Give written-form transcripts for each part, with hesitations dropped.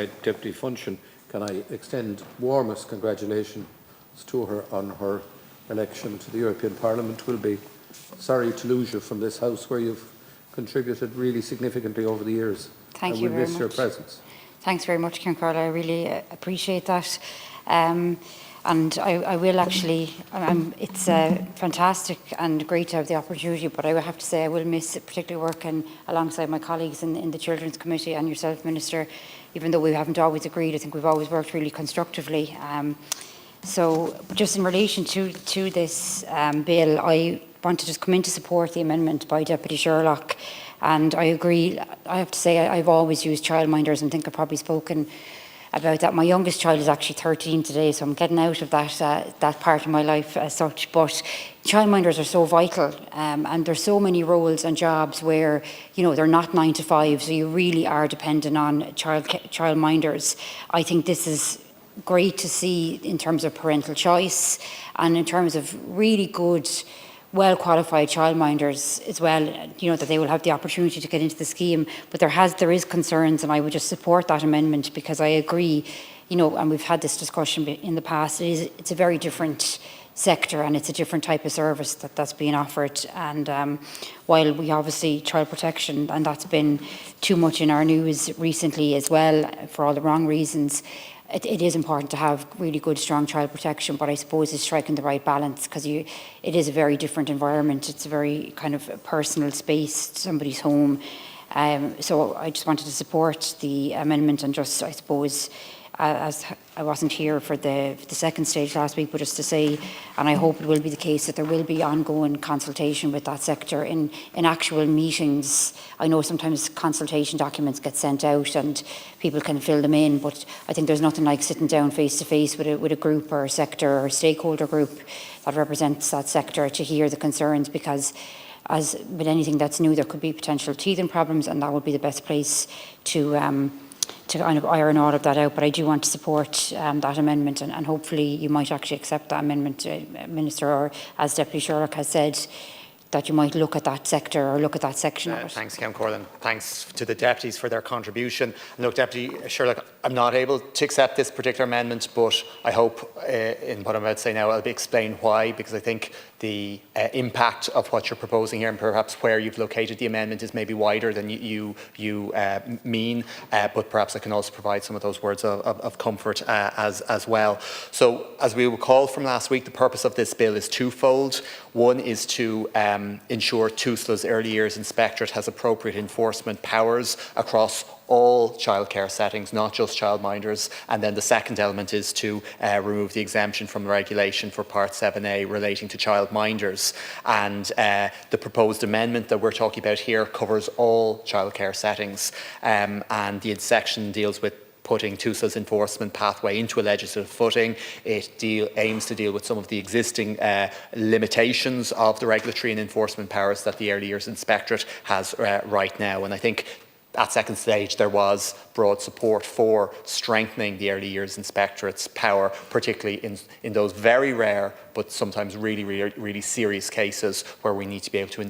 Deputy Funchion, can I extend warmest congratulations to her on her election to the European Parliament. We'll be sorry to lose you from this House, where you've contributed really significantly over the years. Thank you very much. We'll miss your presence. Thanks very much, Carla. I really appreciate that. And I will actually, it's fantastic and great to have the opportunity, but I will have to say I will miss particularly working alongside my colleagues in the Children's Committee and yourself, Minister. Even though we haven't always agreed, I think we've always worked really constructively. So just in relation to this bill, I want to just come in to support the amendment by Deputy Sherlock. And I agree, I have to say I've always used childminders, and think I've probably spoken about that. My youngest child is actually 13 today, so I'm getting out of that part of my life as such. But childminders are so vital, and there's so many roles and jobs where, you know, they're not 9 to 5, so you really are dependent on childminders. I think this is great to see in terms of parental choice and in terms of really good, well-qualified childminders as well, you know, that they will have the opportunity to get into the scheme. But there is concerns, and I would just support that amendment, because I agree, you know, and we've had this discussion in the past, it's a very different sector, and it's a different type of service that's being offered. And while we obviously child protection, and that's been too much in our news recently as well for all the wrong reasons, it is important to have really good, strong child protection, but I suppose it's striking the right balance, because it is a very different environment. It's a very kind of personal space, somebody's home. So I just wanted to support the amendment, and just, I suppose, as I wasn't here for the second stage last week, but just to say, and I hope it will be the case, that there will be ongoing consultation with that sector in actual meetings. I know sometimes consultation documents get sent out and people can fill them in, but I think there's nothing like sitting down face to face with a group or a sector or a stakeholder group that represents that sector to hear the concerns, because as with anything that's new, there could be potential teething problems, and that would be the best place to kind of iron all of that out. But I do want to support that amendment, and hopefully you might actually accept that amendment, Minister, or as Deputy Sherlock has said, that you might look at that sector or look at that section of it. Thanks, Count Corlin. Thanks to the deputies for their contribution. And look, Deputy Sherlock, I'm not able to accept this particular amendment, but I hope in what I'm about to say now, I'll explain why, because I think the impact of what you're proposing here, and perhaps where you've located the amendment, is maybe wider than you mean, but perhaps I can also provide some of those words of comfort as well. So, as we recall from last week, the purpose of this bill is twofold. One is to ensure TUSLA's Early Years Inspectorate has appropriate enforcement powers across all childcare settings, not just childminders. And then the second element is to remove the exemption from regulation for Part 7A relating to childminders. And the proposed amendment that we're talking about here covers all childcare settings. And the section deals with putting TUSLA's enforcement pathway into a legislative footing. It aims to deal with some of the existing limitations of the regulatory and enforcement powers that the Early Years Inspectorate has right now. And I think at second stage there was broad support for strengthening the Early Years Inspectorate's power, particularly in those very rare but sometimes really serious cases where we need to be able to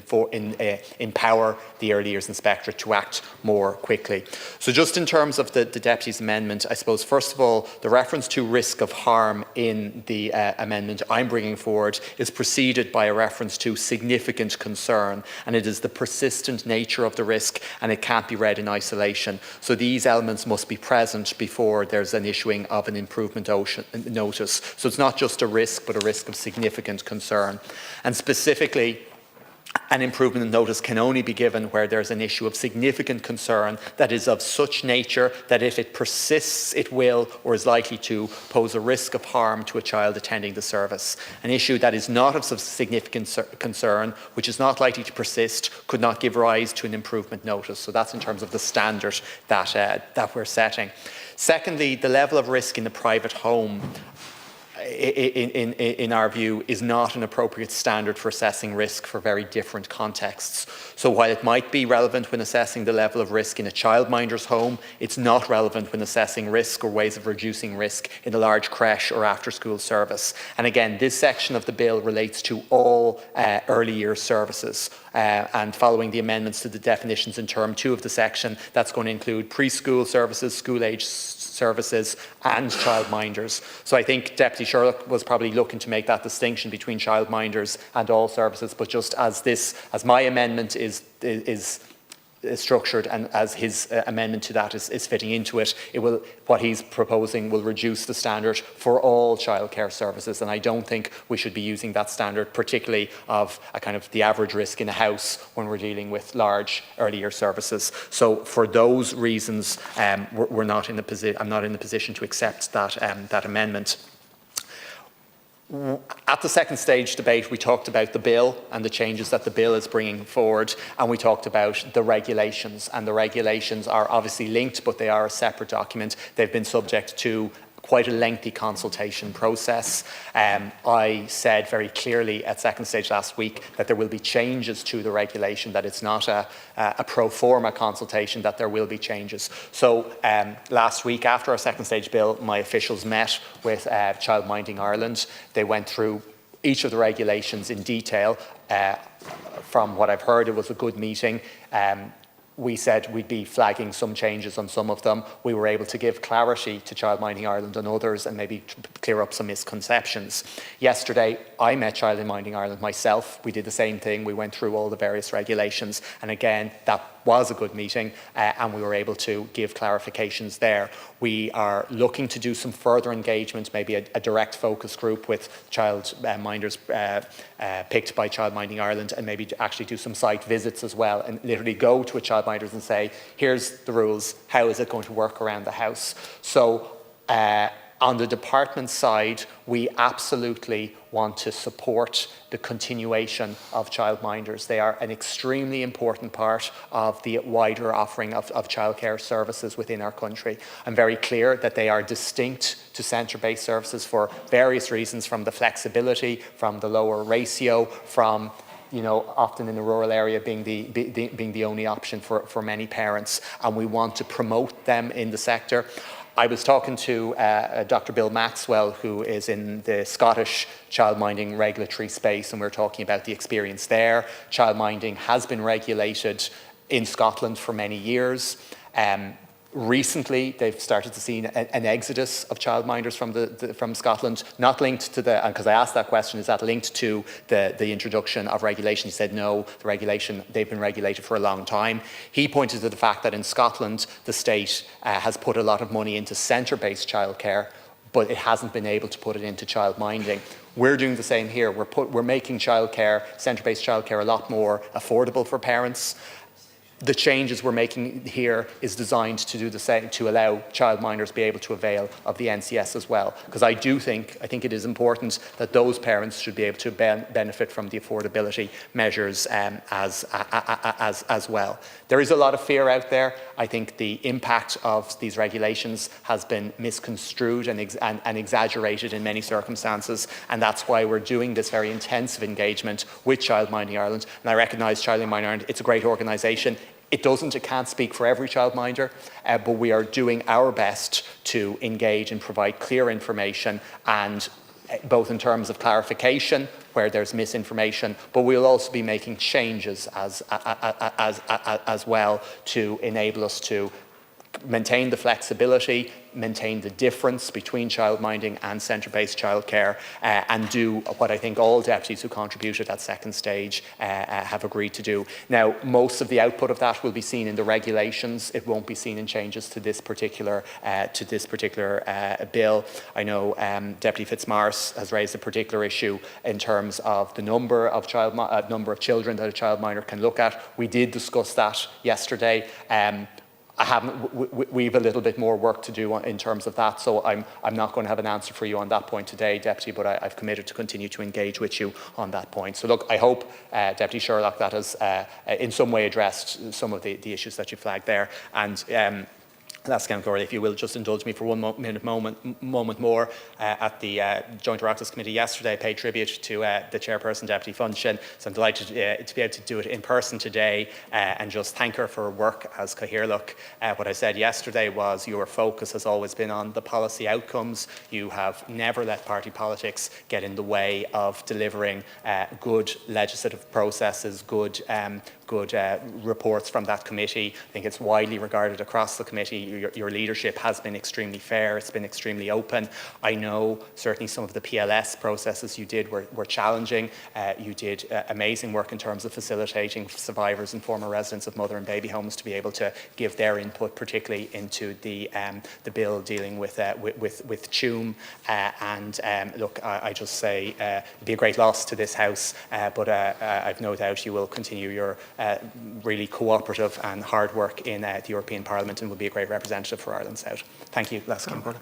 empower the Early Years Inspectorate to act more quickly. So just in terms of the Deputy's amendment, I suppose first of all, the reference to risk of harm in the amendment I'm bringing forward is preceded by a reference to significant concern, and it is the persistent nature of the risk, and it can't be read in isolation. So these elements must be present before there's an issuing of an improvement notice. So it's not just a risk, but a risk of significant concern. And specifically, an improvement notice can only be given where there's an issue of significant concern that is of such nature that if it persists, it will or is likely to pose a risk of harm to a child attending the service. An issue that is not of significant concern, which is not likely to persist, could not give rise to an improvement notice. So that's in terms of the standard that we're setting. Secondly, the level of risk in the private home, in our view, is not an appropriate standard for assessing risk for very different contexts. So while it might be relevant when assessing the level of risk in a childminder's home, it's not relevant when assessing risk or ways of reducing risk in a large creche or after-school service. And again, this section of the bill relates to all early years services. And following the amendments to the definitions in term 2 of the section, that's going to include preschool services, school-age services and childminders. So I think Deputy Sherlock was probably looking to make that distinction between childminders and all services, but just as my amendment is structured and as his amendment to that is fitting into it, what he's proposing will reduce the standard for all childcare services, and I don't think we should be using that standard, particularly of a kind of the average risk in a house when we're dealing with large early year services. So for those reasons, I'm not in the position to accept that amendment. At the second stage debate, we talked about the bill and the changes that the bill is bringing forward, and we talked about the regulations, and the regulations are obviously linked, but they are a separate document. They've been subject to quite a lengthy consultation process. I said very clearly at second stage last week that there will be changes to the regulation, that it's not a pro forma consultation, that there will be changes. So last week, after our second stage bill, my officials met with Childminding Ireland. They went through each of the regulations in detail. From what I've heard, it was a good meeting. We said we'd be flagging some changes on some of them. We were able to give clarity to Childminding Ireland on others and maybe clear up some misconceptions. Yesterday, I met Childminding Ireland myself. We did the same thing. We went through all the various regulations. And again, that was a good meeting and we were able to give clarifications there. We are looking to do some further engagement, maybe a direct focus group with childminders picked by Childminding Ireland, and maybe to actually do some site visits as well and literally go to a childminders and say, here's the rules, how is it going to work around the house? So on the department side, we absolutely want to support the continuation of childminders. They are an extremely important part of the wider offering of childcare services within our country. I'm very clear that they are distinct to centre-based services for various reasons, from the flexibility, from the lower ratio, from often in the rural area being the only option for many parents, and we want to promote them in the sector. I was talking to Dr. Bill Maxwell, who is in the Scottish childminding regulatory space, and we're talking about the experience there. Childminding has been regulated in Scotland for many years. Recently, they've started to see an exodus of childminders from Scotland, not linked to because I asked that question, is that linked to the introduction of regulation? He said no, the regulation, they've been regulated for a long time. He pointed to the fact that in Scotland, the state has put a lot of money into centre-based childcare, but it hasn't been able to put it into childminding. We're doing the same here. We're making childcare, centre-based childcare, a lot more affordable for parents. The changes we're making here is designed to do the same, to allow childminders be able to avail of the NCS as well. Because I think it is important that those parents should be able to benefit from the affordability measures as well. There is a lot of fear out there. I think the impact of these regulations has been misconstrued and exaggerated in many circumstances, and that's why we're doing this very intensive engagement with Childminding Ireland. And I recognise Childminding Ireland, it's a great organisation. It can't speak for every childminder, but we are doing our best to engage and provide clear information, and both in terms of clarification where there's misinformation, but we'll also be making changes as well to enable us to maintain the flexibility, maintain the difference between childminding and centre-based childcare, and do what I think all deputies who contributed at second stage have agreed to do. Now, most of the output of that will be seen in the regulations. It won't be seen in changes to this particular bill. I know Deputy Fitzmaurice has raised a particular issue in terms of the number of children that a childminder can look at. We did discuss that yesterday. We've a little bit more work to do in terms of that, so I'm not going to have an answer for you on that point today, Deputy, but I've committed to continue to engage with you on that point. So look, I hope, Deputy Sherlock, that has in some way addressed some of the issues that you flagged there. And last Count Corley, if you will just indulge me for one moment more. At the Joint Oireachtas Committee yesterday, I paid tribute to the Chairperson, Deputy Funchion, so I'm delighted to be able to do it in person today and just thank her for her work as Cathaoirleach. What I said yesterday was your focus has always been on the policy outcomes. You have never let party politics get in the way of delivering good legislative processes, good good reports from that committee. I think it's widely regarded across the committee. Your leadership has been extremely fair, it's been extremely open. I know certainly some of the PLS processes you did were challenging. You did amazing work in terms of facilitating survivors and former residents of mother and baby homes to be able to give their input, particularly into the bill dealing with TUM. Look, I just say it'd be a great loss to this House, but I've no doubt you will continue your really cooperative and hard work in the European Parliament and will be a great representative for Ireland South. Thank you, Les Kimberley.